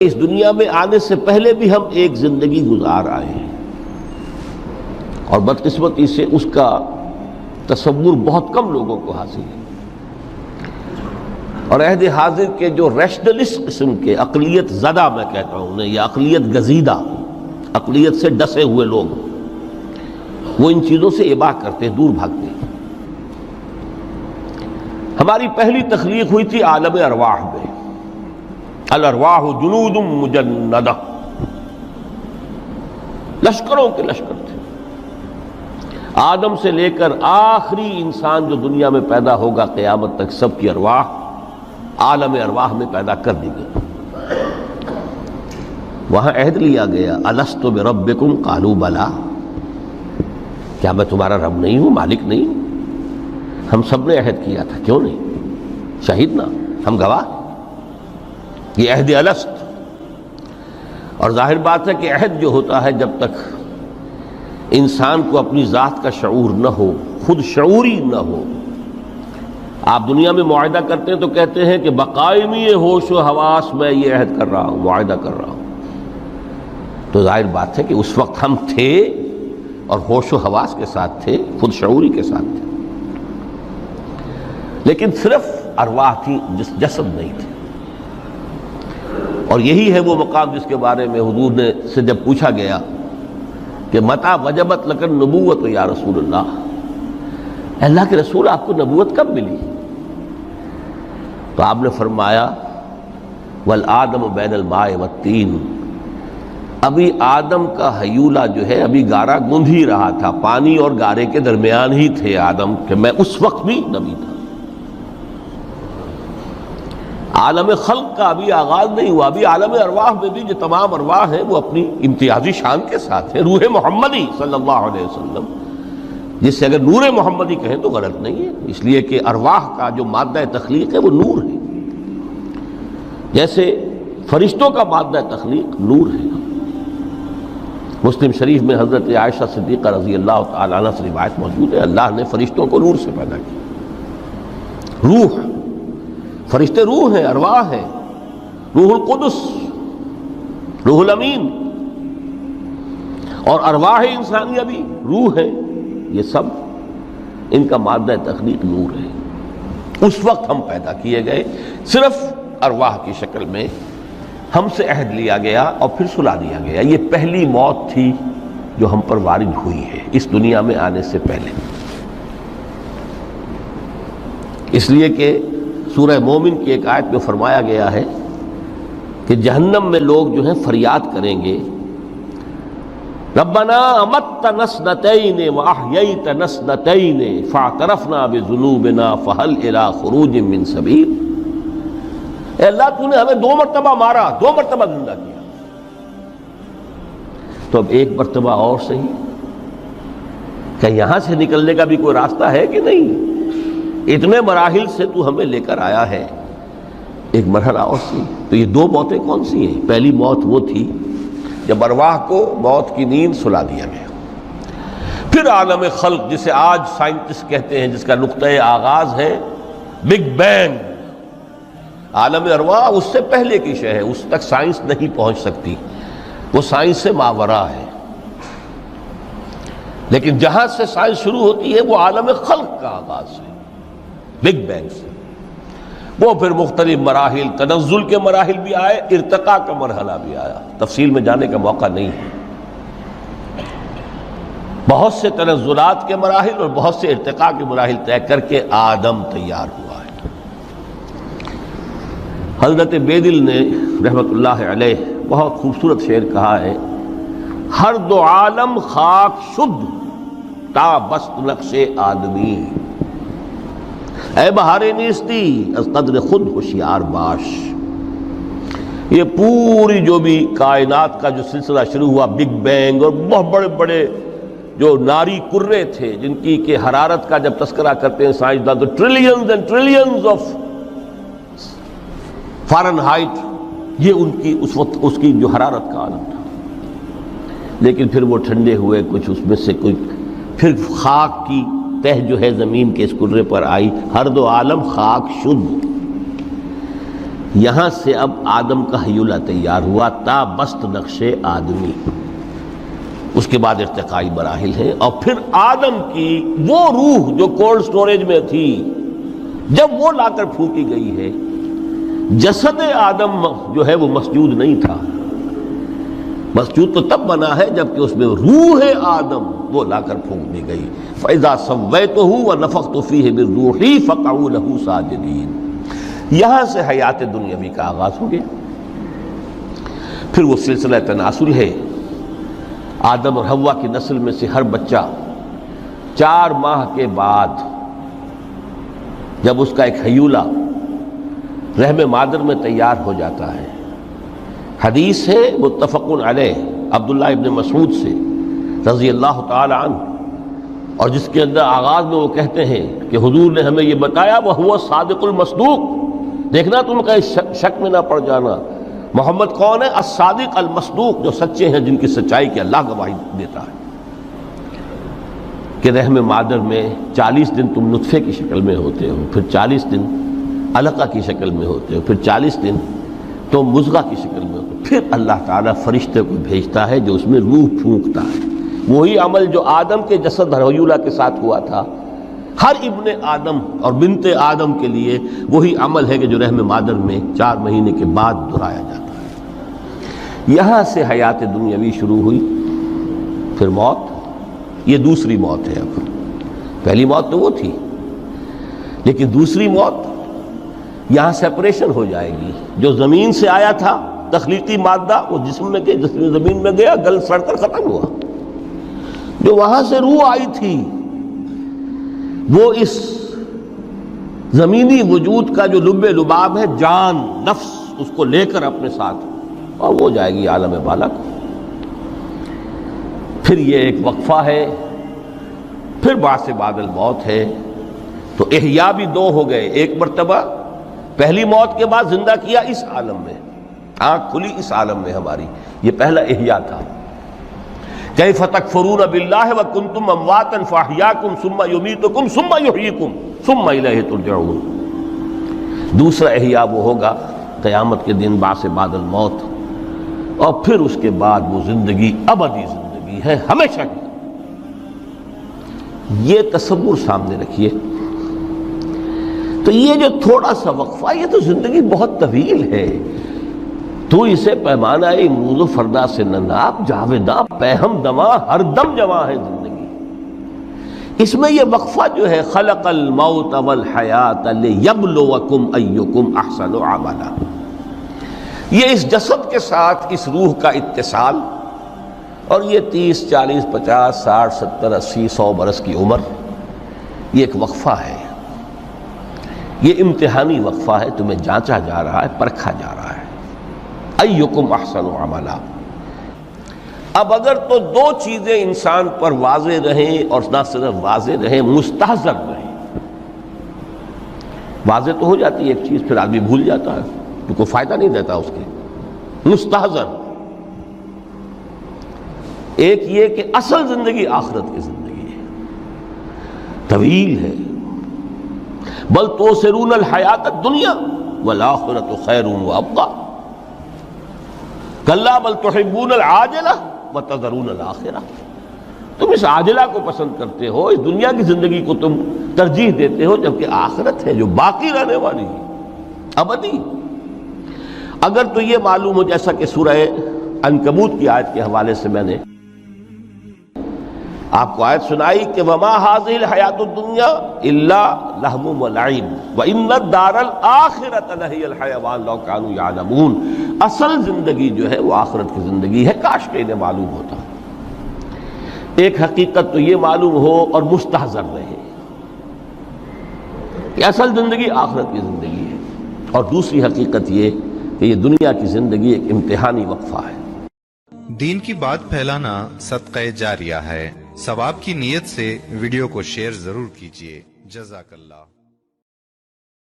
اس دنیا میں آنے سے پہلے بھی ہم ایک زندگی گزار آئے ہیں اور بدقسمتی سے اس کا تصور بہت کم لوگوں کو حاصل ہے، اور عہد حاضر کے جو ریشنلسٹ قسم کے اقلیت زدہ میں کہتا ہوں انہیں، یا اقلیت گزیدہ، اقلیت سے ڈسے ہوئے لوگ، وہ ان چیزوں سے اباع کرتے، دور بھاگتے ہیں۔ ہماری پہلی تخلیق ہوئی تھی عالم ارواح میں، الارواح جنود مجندہ، لشکروں کے لشکر تھے۔ آدم سے لے کر آخری انسان جو دنیا میں پیدا ہوگا قیامت تک، سب کی ارواح عالم ارواح میں پیدا کر دی گئی۔ وہاں عہد لیا گیا، الست بربکم قالوا بلا، کیا میں تمہارا رب نہیں ہوں، مالک نہیں ہوں؟ ہم سب نے عہد کیا تھا، کیوں نہیں؟ شہید نا، ہم گواہ۔ یہ عہد الست، اور ظاہر بات ہے کہ عہد جو ہوتا ہے جب تک انسان کو اپنی ذات کا شعور نہ ہو، خود شعوری نہ ہو۔ آپ دنیا میں معاہدہ کرتے ہیں تو کہتے ہیں کہ بقائمی ہوش و حواس میں یہ عہد کر رہا ہوں، معاہدہ کر رہا ہوں، تو ظاہر بات ہے کہ اس وقت ہم تھے اور ہوش و حواس کے ساتھ تھے، خود شعوری کے ساتھ تھے، لیکن صرف ارواح تھی، جسد نہیں تھے۔ اور یہی ہے وہ مقام جس کے بارے میں حضور نے سے جب پوچھا گیا کہ متى وجبت لک النبوۃ یا رسول اللہ، اللہ کے رسول آپ کو نبوت کب ملی؟ تو آپ نے فرمایا والآدم بین الماء والطین، ابھی آدم کا حیولہ جو ہے ابھی گارا گوندھ ہی رہا تھا، پانی اور گارے کے درمیان ہی تھے آدم، کہ میں اس وقت بھی نبی تھا۔ عالم خلق کا ابھی آغاز نہیں ہوا، ابھی عالم ارواح میں بھی جو تمام ارواح ہیں وہ اپنی امتیازی شان کے ساتھ ہیں۔ روح محمدی صلی اللہ علیہ وسلم، جس سے اگر نور محمدی کہیں تو غلط نہیں ہے، اس لیے کہ ارواح کا جو مادہ تخلیق ہے وہ نور ہے، جیسے فرشتوں کا مادہ تخلیق نور ہے۔ مسلم شریف میں حضرت عائشہ صدیقہ رضی اللہ تعالی عنہ سے روایت موجود ہے، اللہ نے فرشتوں کو نور سے پیدا کیا۔ روح، فرشتے روح ہیں، ارواح ہیں، روح القدس، روح الامین، اور ارواح انسانیہ بھی روح ہے، یہ سب ان کا مادہ تخلیق نور ہے۔ اس وقت ہم پیدا کیے گئے، صرف ارواح کی شکل میں ہم سے عہد لیا گیا اور پھر سلا دیا گیا۔ یہ پہلی موت تھی جو ہم پر وارد ہوئی ہے اس دنیا میں آنے سے پہلے، اس لیے کہ سورہ مومن کی ایک آیت میں فرمایا گیا ہے کہ جہنم میں لوگ جو ہیں فریاد کریں گے، ربنا امتنا اثنتین واحییتنا اثنتین فاعترفنا بذنوبنا فہل الی خروج من سبیل۔ اے اللہ، تو نے ہمیں 2 مرتبہ مارا، 2 مرتبہ زندہ کیا، تو اب ایک مرتبہ اور صحیح، کہ یہاں سے نکلنے کا بھی کوئی راستہ ہے کہ نہیں؟ اتنے مراحل سے تو ہمیں لے کر آیا ہے، ایک مرحلہ اور سی۔ تو یہ 2 موتیں کون سی ہیں؟ پہلی موت وہ تھی جب ارواح کو موت کی نیند سلا دیا گیا۔ پھر عالم خلق، جسے آج سائنٹسٹ کہتے ہیں، جس کا نقطۂ آغاز ہے بگ بینگ، عالم ارواح اس سے پہلے کی شے ہے، اس تک سائنس نہیں پہنچ سکتی، وہ سائنس سے ماوراء ہے۔ لیکن جہاں سے سائنس شروع ہوتی ہے وہ عالم خلق کا آغاز ہے، بگ بینگ سے۔ وہ پھر مختلف مراحل، تنزل کے مراحل بھی آئے، ارتقاء کا مرحلہ بھی آیا، تفصیل میں جانے کا موقع نہیں ہے۔ بہت سے تنزلات کے مراحل اور بہت سے ارتقاء کے مراحل طے کر کے آدم تیار ہوا ہے۔ حضرت بیدل نے رحمت اللہ علیہ بہت خوبصورت شعر کہا ہے، ہر 2 عالم خاک شد تا بست نقش آدمی، اے بہار نیستی از قدر خود ہوشیار باش۔ یہ پوری جو بھی کائنات کا جو سلسلہ شروع ہوا، بگ بینگ، اور بہت بڑے بڑے جو ناری کرے تھے جن کی کہ حرارت کا جب تذکرہ کرتے ہیں سائنسدان تو trillions and trillions of foreign height, یہ ان کی اس وقت اس کی جو حرارت کا عالم تھا، لیکن پھر وہ ٹھنڈے ہوئے، کچھ اس میں سے کوئی، پھر خاک کی تہ جو ہے زمین کے اس کرے پر آئی، ہر 2 عالم خاک شد۔ یہاں سے اب آدم کا حیولہ تیار ہوا، تا بست نقش آدمی، اس کے بعد ارتقائی مراحل ہیں، اور پھر آدم کی وہ روح جو کولڈ سٹوریج میں تھی جب وہ لا کر پھونکی گئی ہے، جسد آدم جو ہے وہ مسجود نہیں تھا، مسجود تو تب بنا ہے جبکہ اس میں روح آدم وہ لا کر پھونک دی گئی۔ فَإِذَا سَوَّيْتُهُ وَنَفَخْتُ فِيهِ مِن رُوحِي فَقَعُوا لَهُ سَاجِدِينَ۔ یہاں سے حیات دنیاوی کا آغاز ہو گیا۔ پھر وہ سلسلہ تناسل ہے، آدم اور حوا کی نسل میں سے ہر بچہ 4 ماہ کے بعد جب اس کا ایک حیولہ رحم مادر میں تیار ہو جاتا ہے، حدیث ہے متفق علیہ عبداللہ ابن مسعود سے رضی اللہ تعالی عنہ، اور جس کے اندر آغاز میں وہ کہتے ہیں کہ حضور نے ہمیں یہ بتایا وَهُوَ الصادق المصدوق، دیکھنا تم کہیں شک میں نہ پڑ جانا، محمد کون ہے؟ الصادق المصدوق، جو سچے ہیں، جن کی سچائی کی اللہ گواہی دیتا ہے، کہ رحم مادر میں 40 دن تم نطفے کی شکل میں ہوتے ہو، پھر 40 دن علقہ کی شکل میں ہوتے ہو، پھر 40 دن تو مضغہ کی شکل میں ہوتے ہو، پھر اللہ تعالیٰ فرشتے کو بھیجتا ہے جو اس میں روح پھونکتا ہے۔ وہی عمل جو آدم کے جسد حیولہ کے ساتھ ہوا تھا، ہر ابن آدم اور بنت آدم کے لیے وہی عمل ہے کہ جو رحم مادر میں 4 مہینے کے بعد دہرایا جاتا ہے۔ یہاں سے حیات دنیاوی شروع ہوئی، پھر موت، یہ دوسری موت ہے۔ اب پہلی موت تو وہ تھی، لیکن دوسری موت یہاں سیپریشن ہو جائے گی۔ جو زمین سے آیا تھا تخلیقی مادہ، وہ جسم میں گیا، جسم زمین میں گیا، گل سڑ کر ختم ہوا۔ جو وہاں سے روح آئی تھی وہ اس زمینی وجود کا جو لب لباب ہے، جان، نفس، اس کو لے کر اپنے ساتھ، اور وہ جائے گی عالم بالا کو۔ پھر یہ ایک وقفہ ہے، پھر بعث بعد الموت ہے۔ تو احیاء بھی 2 ہو گئے، ایک مرتبہ پہلی موت کے بعد زندہ کیا اس عالم میں، آنکھ کھلی اس عالم میں ہماری، یہ پہلا احیاء تھا۔ کیف تکفرون باللہ وکنتم امواتا فاحیاکم ثم یمیتکم ثم یحییکم ثم الیہ ترجعون۔ دوسرا احیاء وہ ہوگا قیامت کے دن، بعث بعد الموت، اور پھر اس کے بعد وہ زندگی ابدی زندگی ہے، ہمیشہ کی۔ یہ تصور سامنے رکھیے۔ تو یہ جو تھوڑا سا وقفہ، یہ تو زندگی بہت طویل ہے، تو اسے پیمانہ امروز و فردا سے نہ ناپ، جاویداں پیہم دماں ہر دم جواں ہے زندگی۔ اس میں یہ وقفہ جو ہے، خلق الموت والحیات لیبلوکم ایکم احسن عملا، یہ اس جسد کے ساتھ اس روح کا اتصال، اور یہ 30 40 50 60 70 80 100 برس کی عمر، یہ ایک وقفہ ہے، یہ امتحانی وقفہ ہے، تمہیں جانچا جا رہا ہے، پرکھا جا رہا ہے۔ ایکم احسن عملا۔ اب اگر تو 2 چیزیں انسان پر واضح رہیں، اور نہ صرف واضح رہیں، مستحضر رہیں۔ واضح تو ہو جاتی ہے ایک چیز، پھر آدمی بھول جاتا ہے، تو کوئی فائدہ نہیں دیتا اس کے۔ مستحضر ایک یہ کہ اصل زندگی آخرت کی زندگی ہے، طویل ہے۔ بل توثرون الحیات الدنیا والآخرۃ خیر وابقیٰ، کلا بل تحبون العاجلہ وتذرون الآخرہ، تم اس عاجلہ کو پسند کرتے ہو، اس دنیا کی زندگی کو تم ترجیح دیتے ہو، جبکہ آخرت ہے جو باقی رہنے والی ہے، ابدی۔ اگر تو یہ معلوم ہو، جیسا کہ سورہ عنکبوت کی آیت کے حوالے سے میں نے آپ کو آیت سنائی کہ وما هذه الحیات الدنیا الا لہو ولعب وان الدار الاخرۃ لہی الحیوان لو کانوا یعلمون، اصل زندگی جو ہے وہ آخرت کی زندگی ہے، کاش کہ انہیں معلوم ہوتا۔ ایک حقیقت تو یہ معلوم ہو اور مستحضر رہے کہ اصل زندگی آخرت کی زندگی ہے، اور دوسری حقیقت یہ کہ یہ دنیا کی زندگی ایک امتحانی وقفہ ہے۔ دین کی بات پھیلانا صدقہ جاریہ ہے، ثواب کی نیت سے ویڈیو کو شیئر ضرور کیجیے۔ جزاک اللہ۔